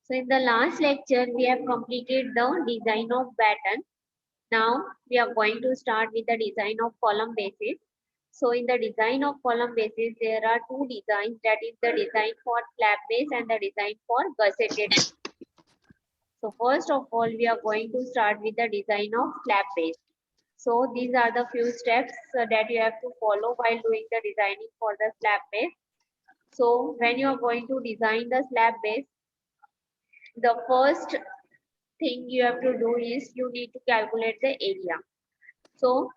So in the last lecture, we have completed the design of batten. Now we are going to start with the design of column bases. So in the design of column bases, there are two designs, that is the design for slab base and the design for gusseted. So first of all, we are going to start with the design of slab base. So these are the few steps that you have to follow while doing the designing for the slab base. So when you are going to design the slab base, the first thing you have to do is you need to calculate the area. So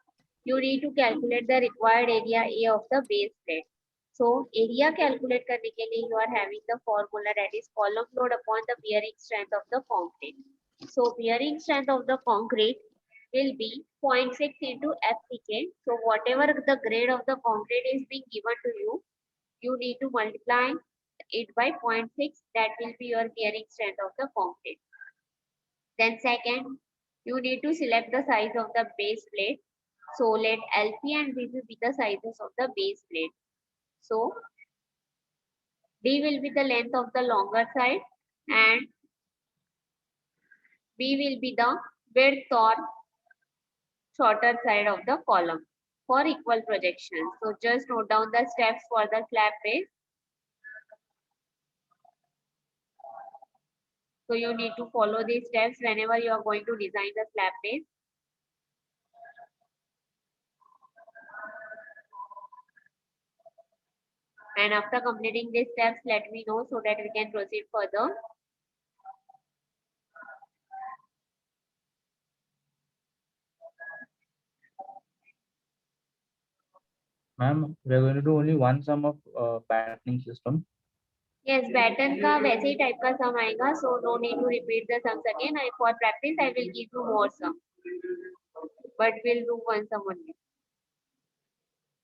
you need to calculate the required area A of the base plate. So area calculate करने के लिए you are having the formula, that is column load upon the bearing strength of the concrete. So bearing strength of the concrete will be 0.6 into FPK. So whatever the grade of the concrete is being given to you, you need to multiply it by 0.6. That will be your bearing strength of the concrete. Then second, you need to select the size of the base plate. So let LP and VP be the sizes of the base plate. So D will be the length of the longer side and B will be the width or shorter side of the column for equal projection. So just note down the steps for the slab base. So you need to follow these steps whenever you are going to design the slab base. And after completing these steps, let me know so that we can proceed further. Ma'am, we are going to do only one sum of battening system. Yes, batten का वैसे ही type का sum आएगा, so no need to repeat the sums again. For practice, I will give you more sum, but we'll do one sum only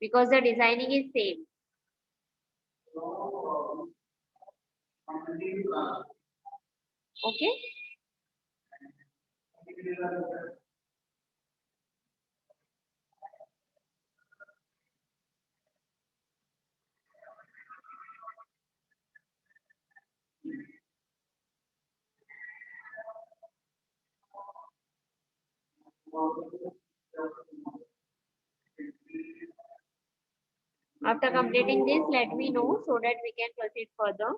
because the designing is same. Okay. After completing this, let me know so that we can proceed further.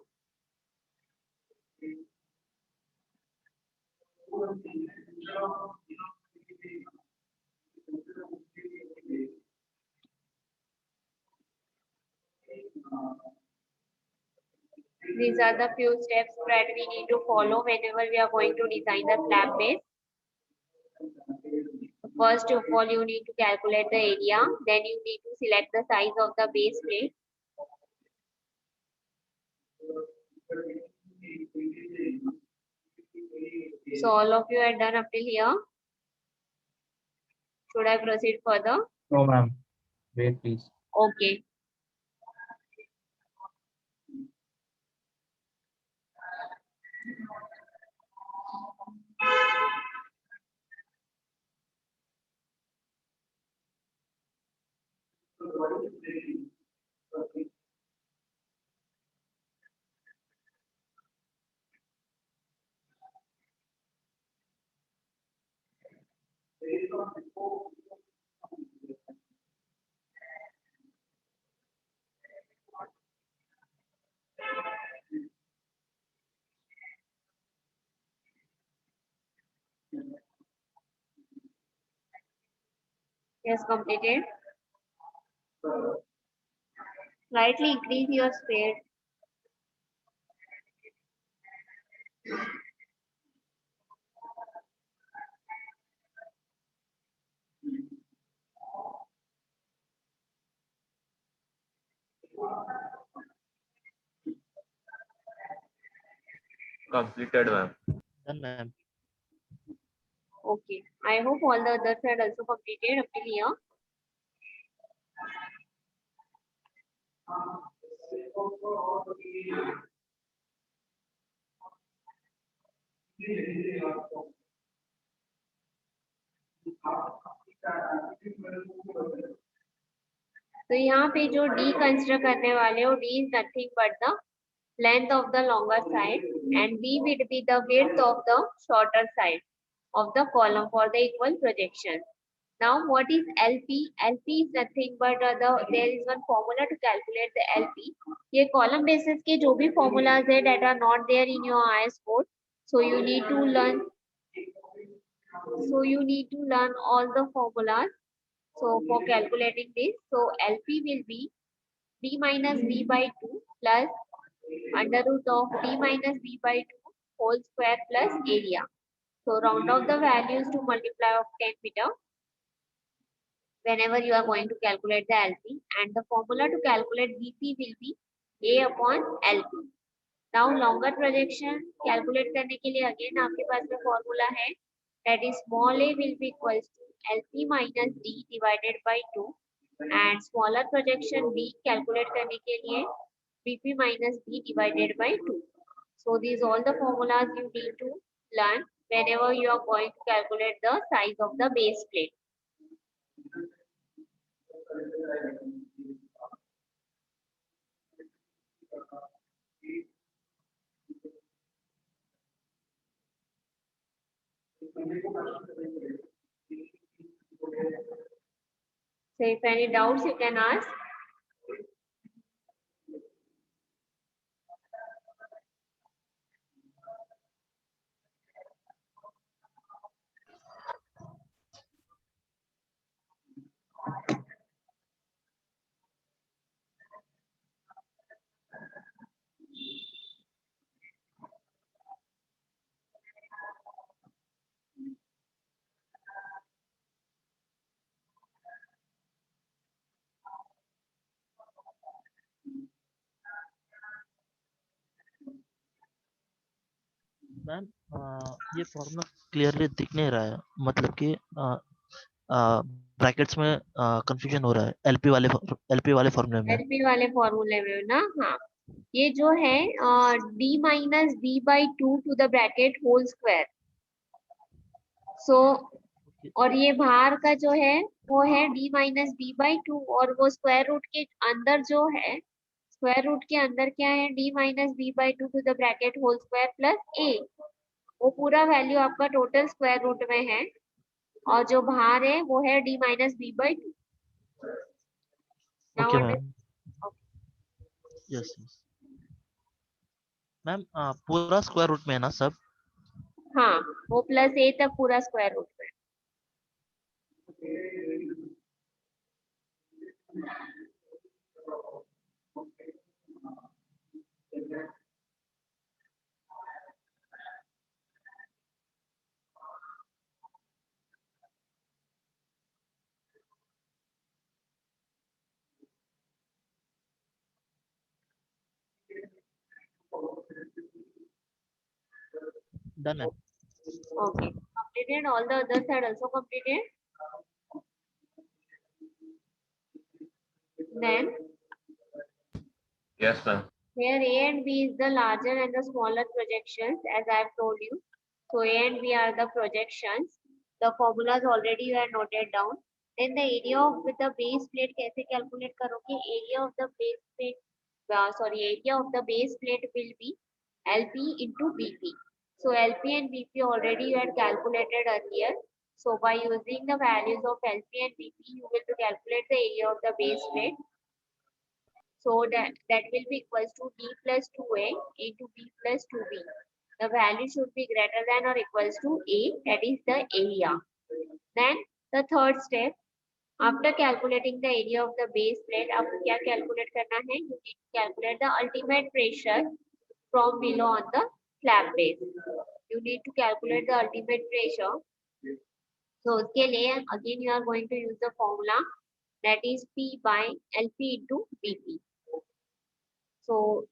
These are the few steps that we need to follow whenever we are going to design the slab base. First of all, you need to calculate the area. Then you need to select the size of the base plate. So all of you are done up till here. Should I proceed further? No, ma'am. Wait, please. Okay. Yes, completed. Slightly increase your speed. Completed, ma'am. Done, ma'am. Okay. I hope all the others had also completed up till here. तो यहाँ पे जो D consider करने वाले हो, D is nothing but the length of the longer side, and B will be the width of the shorter side of the column for the equal projection. Now, what is LP? LP is nothing but there is one formula to calculate the LP. ये column basis के जो भी formulas है that are not there in your IS code, so you need to learn. So you need to learn all the formulas. So for calculating this, so LP will be D minus B by 2 plus under root of D minus B by 2 whole square plus area. So round off the values to multiply of 10 meter whenever you are going to calculate the LP, and the formula to calculate BP will be A upon LP. Now longer projection calculate करने के लिए again आपके पास में formula है, that is small a will be equals to LP minus D divided by 2, and smaller projection B calculate करने के लिए BP minus B divided by 2. So these all the formulas you need to learn whenever you are going to calculate the size of the base plate. So if any doubts you can ask. Ma'am ये formula clearly दिख नहीं रहा है, मतलब कि brackets में confusion हो रहा है एलपी वाले फॉर्मूले में। एलपी वाले फॉर्मूले में ना, हाँ ये जो है d minus b by 2 to the bracket whole square. So और ये बाहर का जो है वो है d माइनस बी बाई 2, और वो स्क्वायर रूट के अंदर जो है, स्क्वायर रूट के अंदर क्या है, d minus b by 2 to the bracket whole square plus a। वो पूरा वैल्यू आपका टोटल स्क्वायर रूट में है, और जो बाहर है वो है d minus b by 2। Okay ma'am, yes yes ma'am, पूरा स्क्वायर रूट में है ना सब? हाँ वो प्लस a तक पूरा स्क्वायर रूट में। Done है। Okay, completed. All the others are also completed. Then Yes, ma'am. here A and B is the larger and the smaller projections, as I have told you. So A and B are the projections. The formulas already you have noted down. Then the area of with the base plate कैसे calculate करोगे? Area of the base plate, area of the base plate will be LP into BP. So LP and BP already you had calculated earlier. So by using the values of LP and BP, you will calculate the area of the base plate. So that will be equals to D plus 2A into B plus 2B. The value should be greater than or equals to A, that is the area. Then the third step, after calculating the area of the base plate, आपको क्या calculate करना है? You need to calculate the ultimate pressure from below on the slab base. You need to calculate the ultimate pressure. So उसके लिए again you are going to use the formula, that is P by LP into BP. So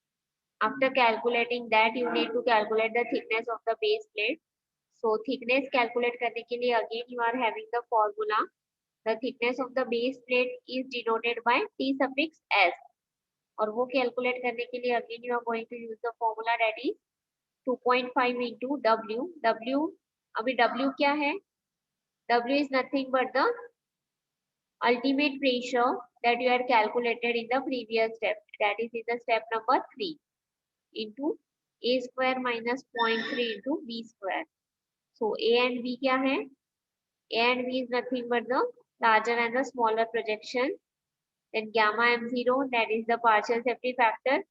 after calculating that, you need to calculate the thickness of the base plate. So thickness calculate करने के लिए again you are having the formula. The thickness of the base plate is denoted by T suffix S. और वो calculate करने के लिए again you are going to use the formula, that is 2.5 into W. W अभी W क्या है? W is nothing but the ultimate pressure that you had calculated in the previous step, that is in the step number 3. into a square minus 0.3 into b square. So a and b क्या है? A and b is nothing but the larger and the smaller projection. Then gamma m0, that is the partial safety factor,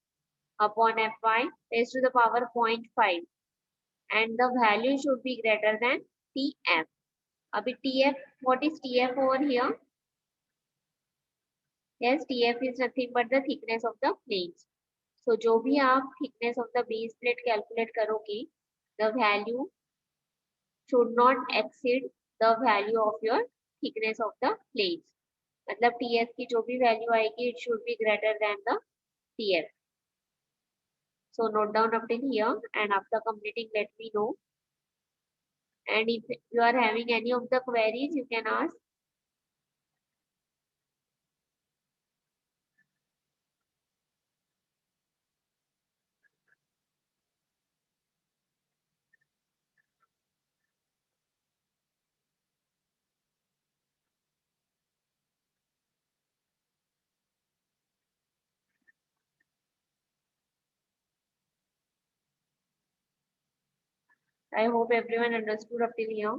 upon fy raised to the power 0.5, and the value should be greater than tf. Abhi tf, what is tf over here? Yes, tf is nothing but the thickness of the planes. So जो भी आप thickness of the base plate calculate करोगे, the value should not exceed the value of your thickness of the plates. मतलब tf की जो भी value आएगी, it should be greater than the tf. So note down up till here, and after completing let me know. And if you are having any of the queries, you can ask. I hope everyone understood up till here.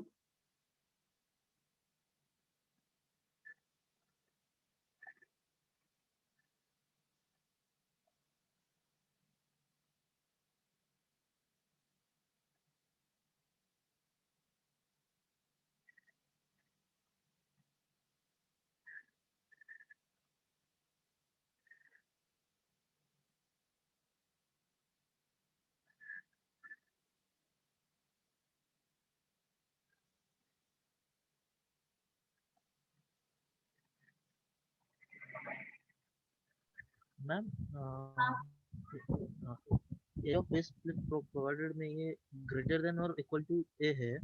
Ma'am area of base plate provided में ये greater than or equal to a है.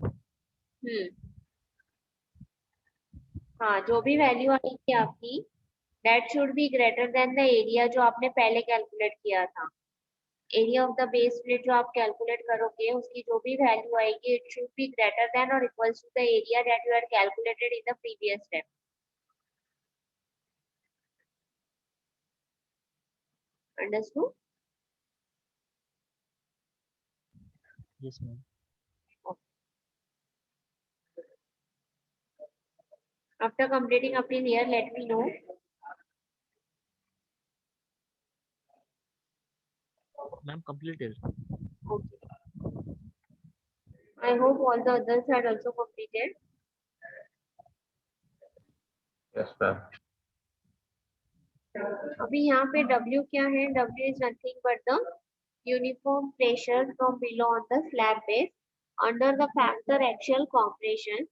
हाँ, जो भी value आएगी आपकी, that should be greater than the area जो आपने पहले कैलकुलेट किया था. Area of the base plate जो आप कैलकुलेट करोगे, उसकी जो भी वैल्यू आएगी, it should be greater than और equals to the area that you had calculated in the previous step. Understood? Yes ma'am. After completing up till here, let me know. Ma'am, completed. Okay. I hope all the others had also completed. Yes, sir. अभी यहाँ पे W क्या है? W is nothing but the uniform pressure from below on the slab base under the factor axial compression,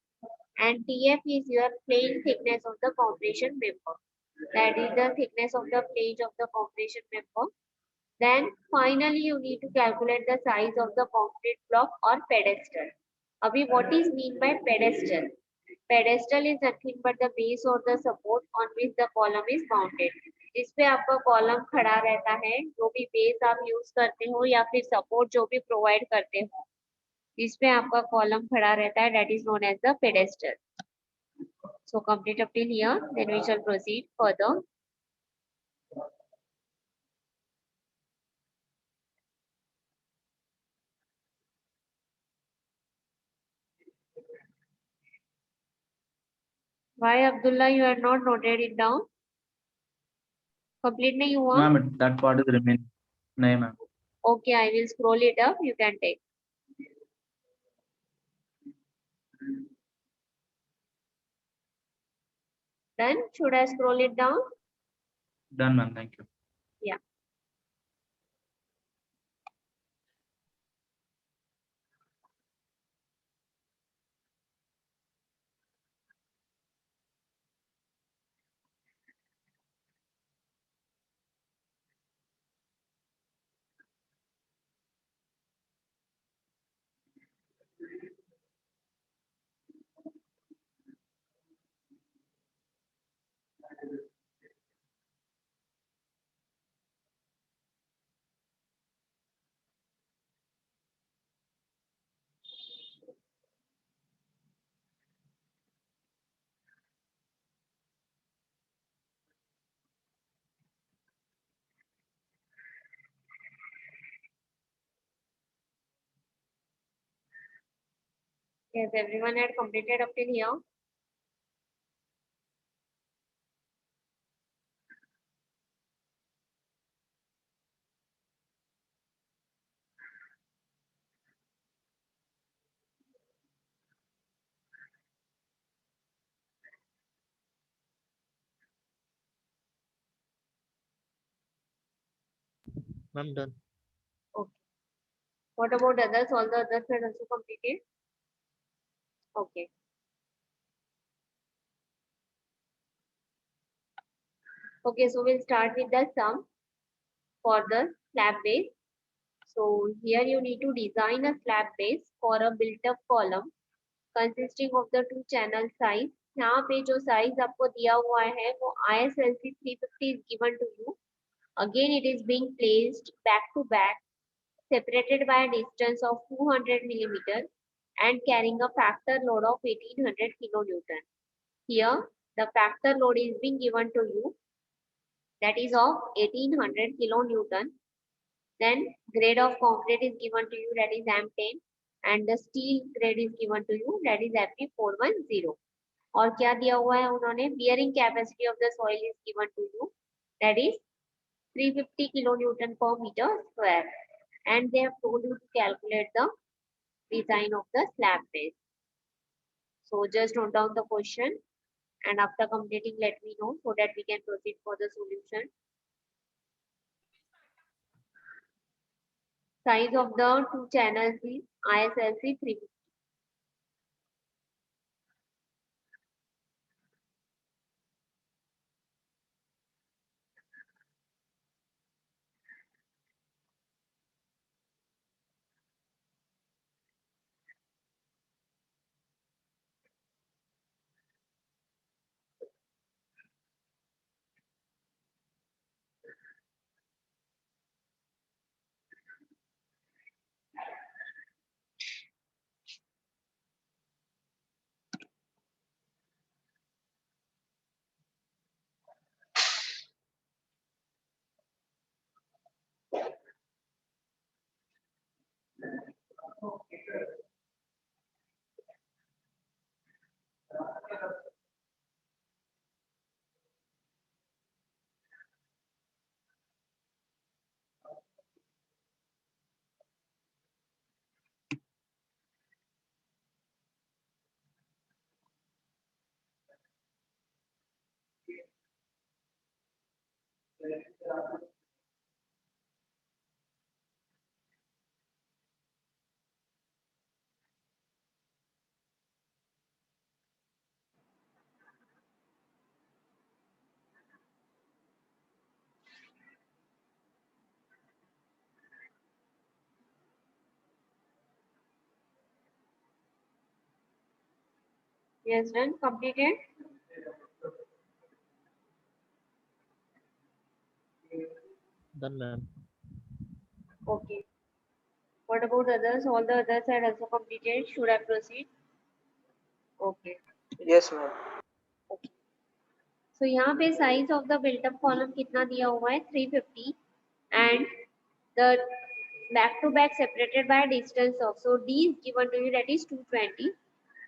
and TF is your plane thickness of the compression member. That is the thickness of the plane of the compression member. Then finally you need to calculate the size of the concrete block or pedestal. Abhi, what is mean by pedestal? Pedestal is nothing but the base or the support on which the column is mounted. जिस पे आपका column खड़ा रहता है, जो भी base आप use करते हो या फिर सपोर्ट जो भी प्रोवाइड करते हो, जिस पे आपका कॉलम खड़ा रहता है, that is known as the pedestal. So complete up till here, then we shall proceed further. Why Abdullah, you are not noted it down? Complete नहीं हुआ? Ma'am, that part is remaining. नहीं ma'am. Okay, I will scroll it up. You can take. Then should I scroll it down? Done ma'am. Thank you. Yeah. Yes, everyone had completed up till here. Ma'am, done. Okay. What about others? All the others are also completed. Okay. Okay, so we'll start with the sum for the slab base. So here you need to design a slab base for a built-up column consisting of the two channel size. यहाँ पे जो size आपको दिया हुआ है वो ISLC 350 is given to you. Again, it is being placed back to back, separated by a distance of 200 millimeter and carrying a factor load of 1800 kilonewton. Here, the factor load is being given to you, that is of 1800 kilonewton. Then grade of concrete is given to you, that is M10, and the steel grade is given to you, that is Fe410. और क्या दिया हुआ है उन्होंने, bearing capacity of the soil is given to you, that is 350 kilonewton per meter square, and they have told you to calculate the design of the slab base. So just note down the question, and after completing let me know so that we can proceed for the solution. Size of the two channels is ISLC 350. Yes, done, completed. Done, ma'am. Okay. What about others? All the others are also completed. Should I proceed? Okay. Yes, ma'am. So यहाँ पे size of the built-up column कितना दिया हुआ है 350 and the back to back separated by a distance of, so D is given to you, that is 220.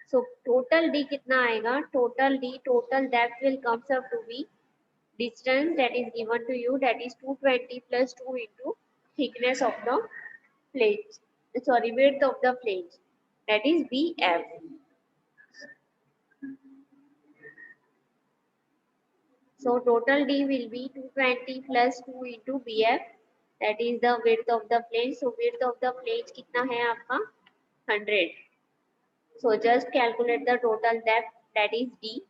So total D कितना आएगा, total D, total depth will comes up to be distance that is given to you, that is 220 plus 2 into thickness of the plate, sorry, width of the plate, that is BF. So total D will be 220 plus 2 into BF, that is the width of the plate. So width of the plate कितना है आपका 100. So just calculate the total depth, that is D.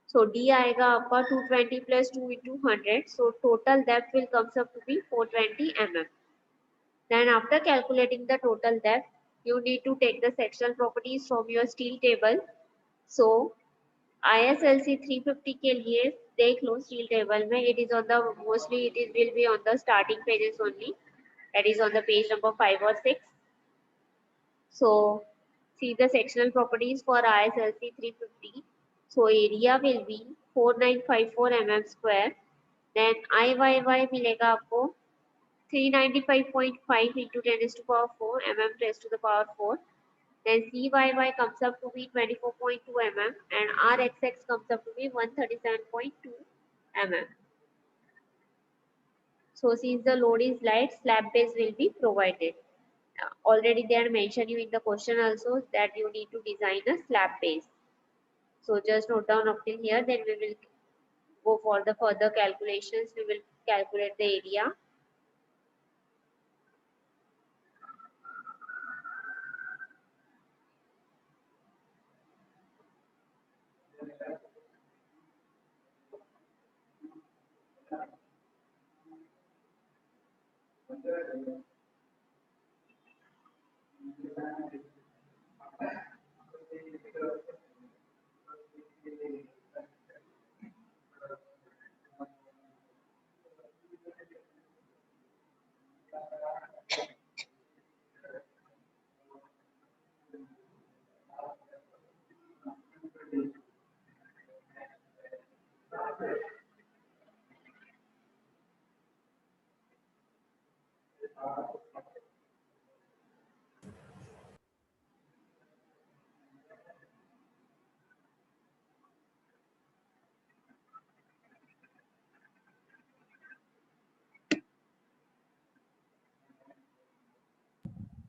So D आएगा आपका 220 plus 2 into 100. So total depth will comes up to be 420 mm. Then after calculating the total depth, you need to take the sectional properties from your steel table. So ISLC 350 के लिए देख लो steel table में, it is on the, mostly it is will be on the starting pages only, that is on the page number 5 or 6. So see the sectional properties for ISLC 350. So area will be 4954 mm square. Then IYY मिलेगा आपको 395.5 into 10 to the power 4 mm raised to the power 4. Then CYY comes up to be 24.2 mm and RXX comes up to be 137.2 mm. So since the load is light, slab base will be provided. Already they are mentioned you in the question also that you need to design a slab base. So just note down up till here, then we will go for the further calculations. We will calculate the area.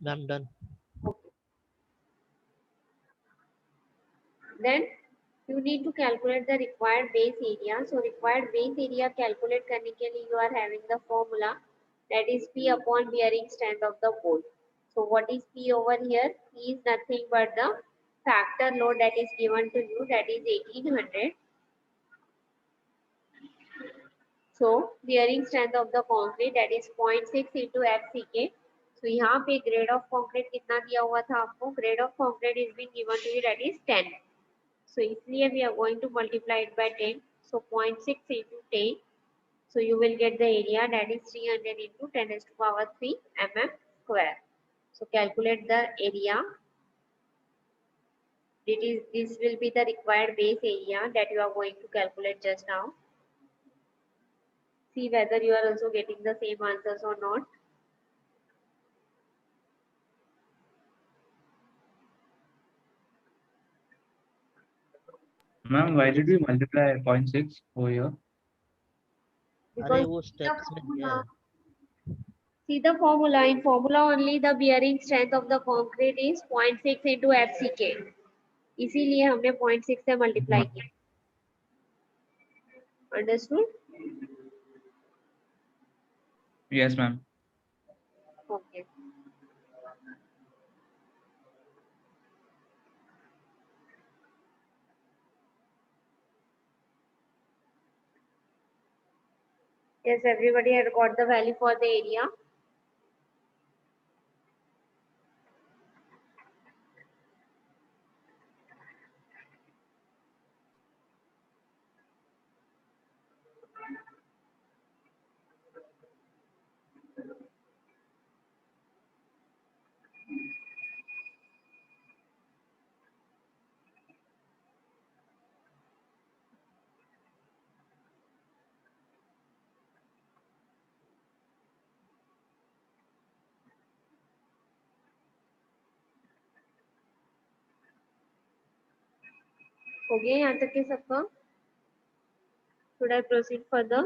Ma'am, done. Okay. Then you need to calculate the required base area. So required base area calculate करने के लिए you are having the formula that is P upon bearing strength of the bolt. So what is P over here? P is nothing but the factor load that is given to you, that is 1800. So bearing strength of the concrete, that is 0.6 into FCK. So यहाँ पे grade of concrete कितना दिया हुआ था आपको? Grade of concrete is being given to you, that is 10. So इसलिए we are going to multiply it by 10. So 0.6 into 10. So you will get the area, that is 300 into 10 raised to power 3 mm square. So calculate the area. This will be the required base area that you are going to calculate just now. See whether you are also getting the same answers or not. Ma'am, why did we multiply 0.6 over here? अरे Because वो steps में दिया है. see the formula. In formula only the bearing strength of the concrete is 0.6 into FCK. इसीलिए हमने 0.6 से multiply किया. Understood? Yes, ma'am. Okay. Yes, everybody had got the value for the area. हो गया यहाँ तक के सबका? Should I proceed further?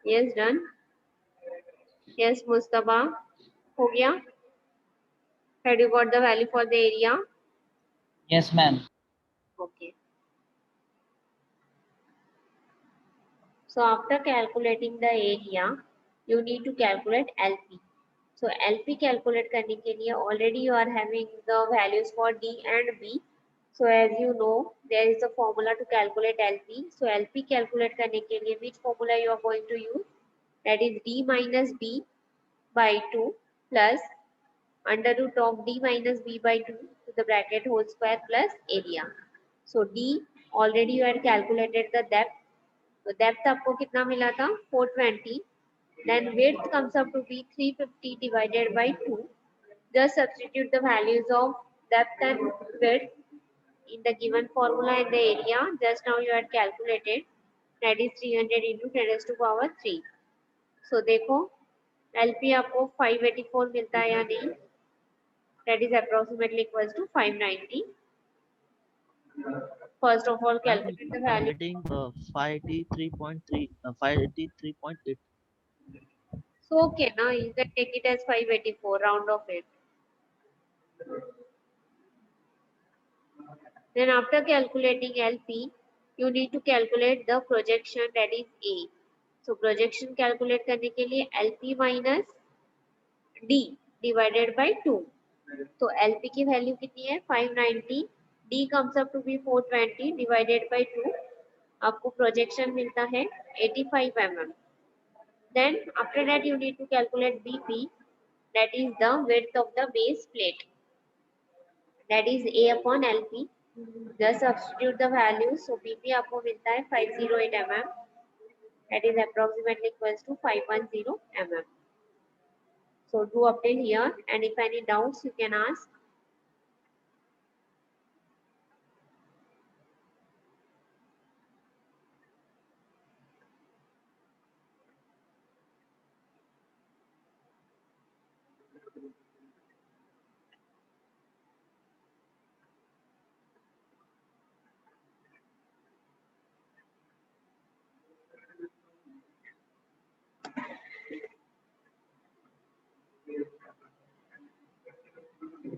Yes, done. Yes, Mustafa. हो गया? Had you got the value for the area? Yes, ma'am. Okay. So after calculating the area, you need to calculate LP. So LP calculate करने के लिए already you are having the values for D and B. So as you know, there is a formula to calculate LP. So LP calculate करने के लिए which formula you are going to use? That is D minus B by 2 plus under root of D minus B by 2 to the bracket whole square plus area. So D already you had calculated the depth. तो depth आपको कितना मिला था 420. Then width comes up to be 350 divided by 2. Just substitute the values of depth and width in the given formula and the area just now you had calculated, that is 300 into 10 raised to power 3. So देखो LP आपको 584 मिलता है या नहीं, that is approximately equals to 590. First of all calculate the I'm value. getting 583.3, 583.8. So okay, now you can take it as 584, round of it. Then after calculating LP, you need to calculate the projection, that is A. So projection calculate करने के लिए LP minus D divided by 2. तो LP की value कितनी है 590, D comes up to be 420 divided by 2. आपको projection मिलता है 85 mm. Then after that you need to calculate BP, that is the width of the base plate, that is A upon LP. Just substitute the values. So BP आपको मिलता है 508 mm, that is approximately equals to 510 mm. So do up till here, and if any doubts you can ask.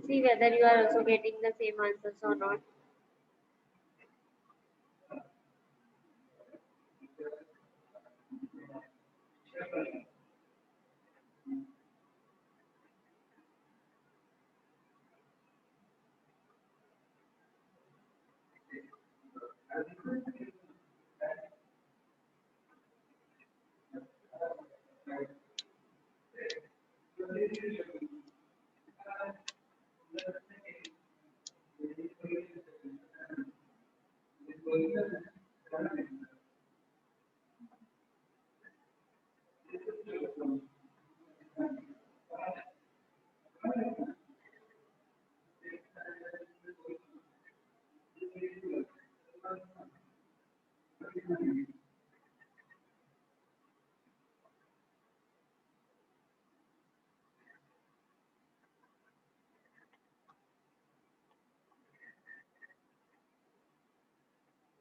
See whether you are also getting the same answers or not.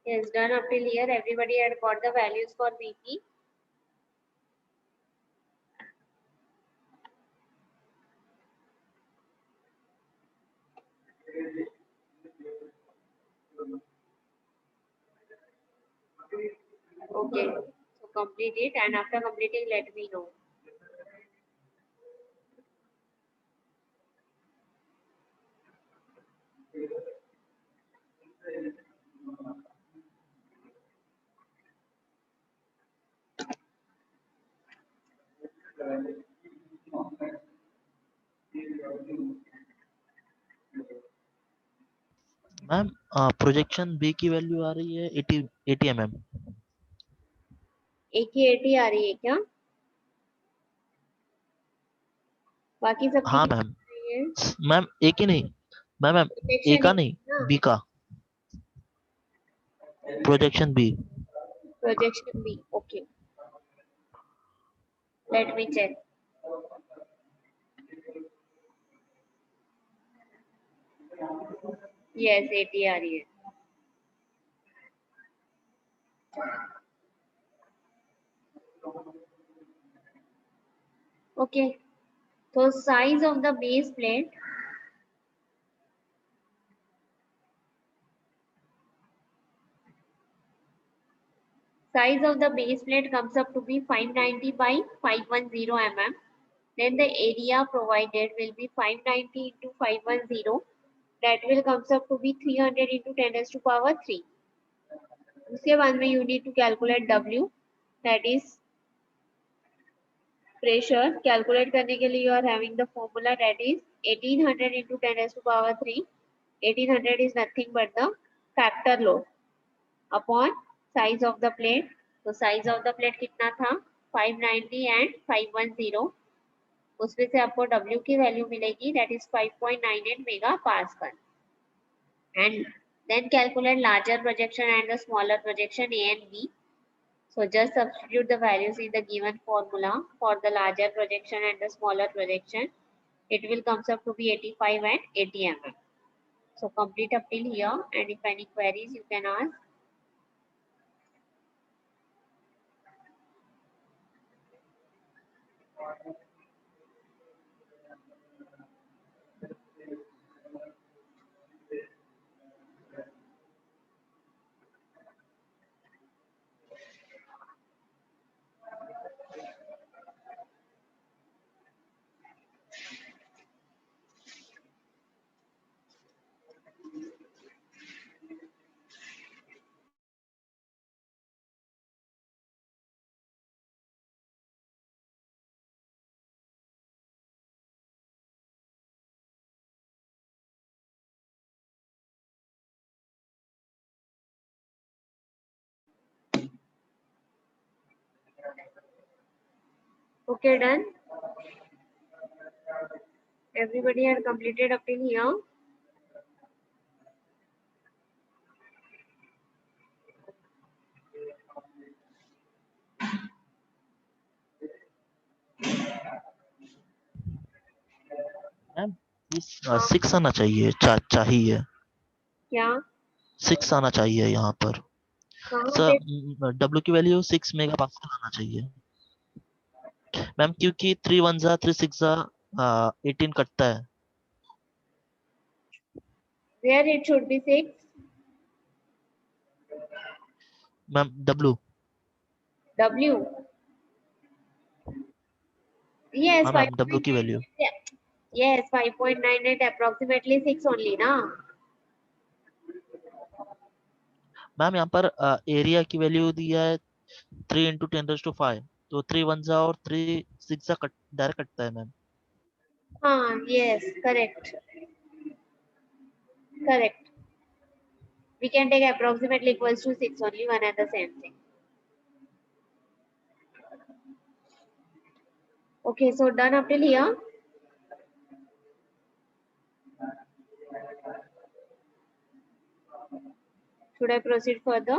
Yes, done up till here. Everybody had got the values for BP. Okay, so complete it, and after completing let me know. Ma'am projection b की value आ रही है 80 mm. एक ही 80 आ रही है क्या? बाकी सब हाँ की मैम. कितनी है? मैम एक ही नहीं मैम, मैम ए Projection का A नहीं, ना? बी का. Projection b. Projection B. Okay. Let me check. Yes, 80 आ रही है. Okay. So size of the base plate. Size of the base plate comes up to be 590 by 510 mm. Then the area provided will be 590 into 510. That will comes up to be 300 into 10 raised to power 3. उसके बाद में you need to calculate W, that is pressure. Calculate करने के लिए you are having the formula, that is 1800 into 10 raised to power 3. 1800 is nothing but the factor load. Upon size of the plate. तो size of the plate कितना था 590 and 510, उसमें से आपको W की वैल्यू मिलेगी that is 5.98 mega pascal. And then calculate larger projection and the smaller projection A and B. So just substitute the values in the given formula for the larger projection and the smaller projection. It will comes up to be 85 and 80 mm. So complete up till here, and if any queries you can ask. Okay, done. Everybody had completed up till here. Ma'am 6 आना चाहिए, चाहिए क्या 6 आना चाहिए यहाँ पर कहाँ sir. पे? W की वैल्यू 6 मेगा पास्कल आना चाहिए मैम, क्योंकि 3 1 जा 3 6 जा 18 कटता है Where it should be 6? Ma'am. W W. Yes, हाँ मैम, W की value 5.98. Yes, 5.98 approximately 6 only, na? Ma'am यहाँ पर एरिया की वैल्यू दिया है 3 इंटू 10⁵, तो 3 1 जा और 3 6 जा डायरेक्ट कटता है मैम। हाँ, yes, correct. Correct. We can take approximately equals to 6 only, one and the same thing. Okay, so done up till here. Should I proceed further?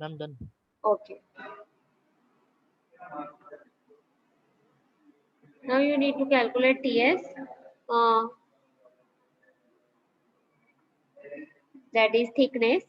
Ma'am done. Okay. Now you need to calculate TS. That is thickness.